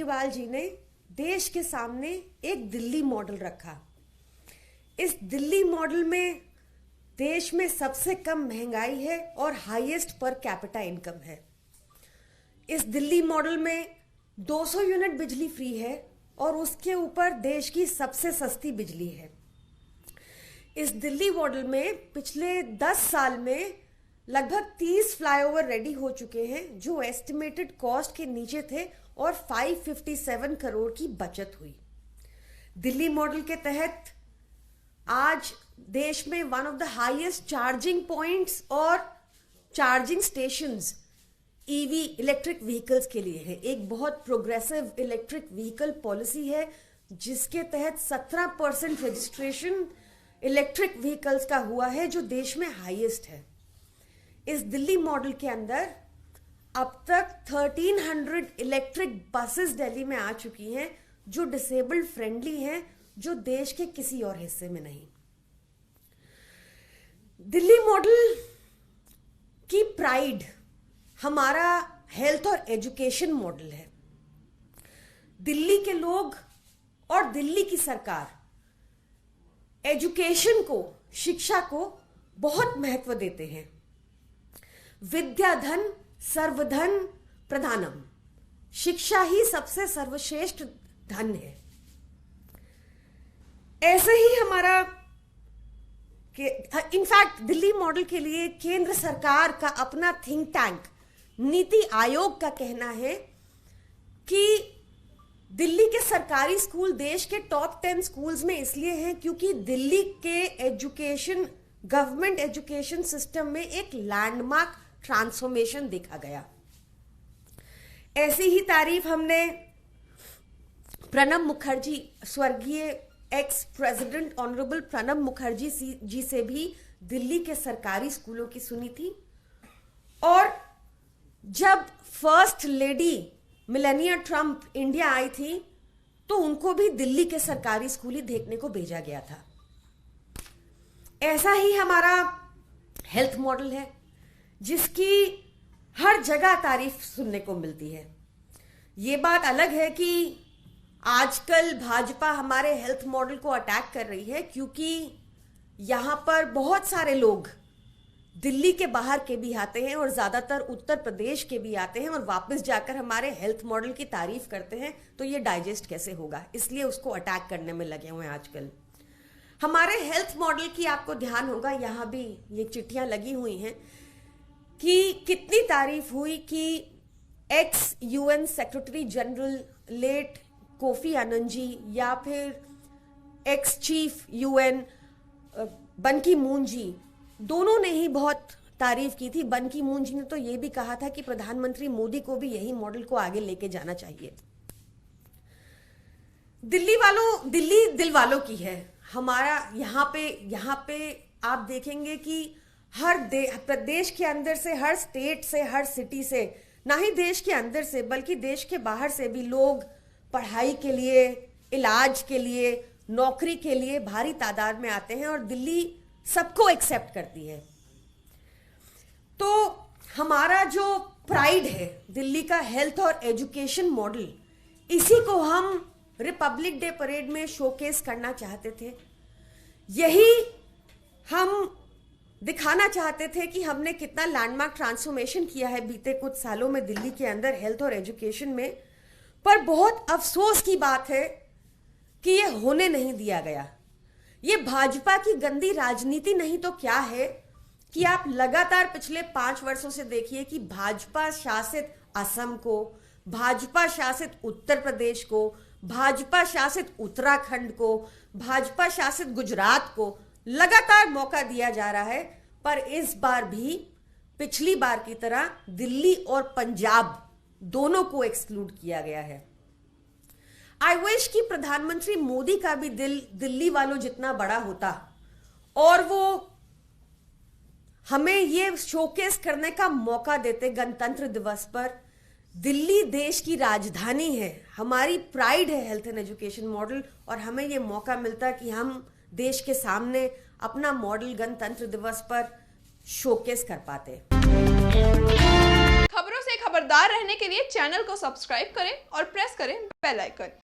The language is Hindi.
केजरीवाल जी ने देश के सामने एक दिल्ली मॉडल रखा। इस दिल्ली मॉडल में देश में सबसे कम महंगाई है और हाईएस्ट पर कैपिटा इनकम है। इस दिल्ली मॉडल में 200 यूनिट बिजली फ्री है और उसके ऊपर देश की सबसे सस्ती बिजली है। इस दिल्ली मॉडल में पिछले 10 साल में लगभग 30 फ्लाईओवर रेडी हो चुके हैं जो एस्टिमेटेड कॉस्ट के नीचे थे और 557 करोड़ की बचत हुई। दिल्ली मॉडल के तहत आज देश में one of the highest charging points और charging stations EV electric vehicles के लिए है। एक बहुत प्रोग्रेसिव इलेक्ट्रिक व्हीकल पॉलिसी है जिसके तहत 17% रजिस्ट्रेशन इलेक्ट्रिक व्हीकल्स का हुआ है जो देश में हाईएस्ट है। इस दिल्ली मॉडल के अंदर अब तक 1300 इलेक्ट्रिक बसेस दिल्ली में आ चुकी हैं जो डिसेबल्ड फ्रेंडली हैं, जो देश के किसी और हिस्से में नहीं। दिल्ली मॉडल की प्राइड हमारा हेल्थ और एजुकेशन मॉडल है। दिल्ली के लोग और दिल्ली की सरकार एजुकेशन को, शिक्षा को बहुत महत्व देते हैं। विद्याधन सर्वधन प्रधानम, शिक्षा ही सबसे सर्वश्रेष्ठ धन है। ऐसे ही हमारा इनफैक्ट दिल्ली मॉडल के लिए केंद्र सरकार का अपना थिंक टैंक नीति आयोग का कहना है कि दिल्ली के सरकारी स्कूल देश के टॉप 10 स्कूल्स में इसलिए हैं क्योंकि दिल्ली के एजुकेशन, गवर्नमेंट एजुकेशन सिस्टम में एक लैंडमार्क ट्रांसफॉर्मेशन देखा गया। ऐसी ही तारीफ हमने प्रणब मुखर्जी, स्वर्गीय ex president honourable Pranab Mukherjee ji से भी दिल्ली के सरकारी स्कूलों की सुनी थी। और जब first lady Melania Trump India I थी तो उनको भी दिल्ली के सरकारी स्कूल ही देखने को भेजा गया था। ऐसा ही हमारा हेल्थ मॉडल है जिसकी हर जगह तारीफ सुनने को मिलती है। ये बात अलग है कि आजकल भाजपा हमारे हेल्थ मॉडल को अटैक कर रही है क्योंकि यहां पर बहुत सारे लोग दिल्ली के बाहर के भी आते हैं और ज्यादातर उत्तर प्रदेश के भी आते हैं और वापस जाकर हमारे हेल्थ मॉडल की तारीफ करते हैं। तो ये डाइजेस्ट कैसे होगा, इसलिए उसको अटैक करने में लगे हुए हैं आजकल। हमारे हेल्थ मॉडल की आपको ध्यान होगा, यहां भी ये चिट्ठियां लगी हुई हैं कि कितनी तारीफ हुई कि ex UN secretary general late Kofi Annan ji या फिर एक्स चीफ यूएन बन की मून जी, दोनों ने ही बहुत तारीफ की थी। बन की मून जी ने तो ये भी कहा था कि प्रधानमंत्री मोदी को भी यही मॉडल को आगे लेके जाना चाहिए। दिल्ली दिल वालों की है। हमारा यहाँ पे आप देखेंगे कि हर प्रदेश के अंदर से, हर स्टेट से, हर सिटी से, ना ही देश के अंदर से बल्कि देश के बाहर से भी लोग पढ़ाई के लिए, इलाज के लिए, नौकरी के लिए भारी तादाद में आते हैं और दिल्ली सबको एक्सेप्ट करती है। तो हमारा जो प्राइड है दिल्ली का हेल्थ और एजुकेशन मॉडल, इसी को हम रिपब्लिक डे परेड में शोकेस करना चाहते थे। यही हम दिखाना चाहते थे कि हमने कितना लैंडमार्क ट्रांसफॉर्मेशन किया है बीते कुछ सालों में दिल्ली के अंदर हेल्थ और एजुकेशन में। पर बहुत अफसोस की बात है कि ये होने नहीं दिया गया। ये भाजपा की गंदी राजनीति नहीं तो क्या है कि आप लगातार पिछले 5 वर्षों से देखिए कि भाजपा शासित असम को, भाजपा शासित उत्तर प्रदेश को, भाजपा शासित उत्तराखंड को, भाजपा शासित गुजरात को लगातार मौका दिया जा रहा है। पर इस बार भी पिछली बार की तरह दिल्ली और पंजाब दोनों को एक्सक्लूड किया गया है। आई विश कि प्रधानमंत्री मोदी का भी दिल दिल्ली वालों जितना बड़ा होता और वो हमें ये शोकेस करने का मौका देते गणतंत्र दिवस पर। दिल्ली देश की राजधानी है, हमारी प्राइड है हेल्थ एंड एजुकेशन मॉडल, और हमें ये मौका मिलता कि हम देश के सामने अपना मॉडल गणतंत्र दिवस पर शोकेस कर पाते। खबरों से खबरदार रहने के लिए चैनल को सब्सक्राइब करें और प्रेस करें बेल आइकन।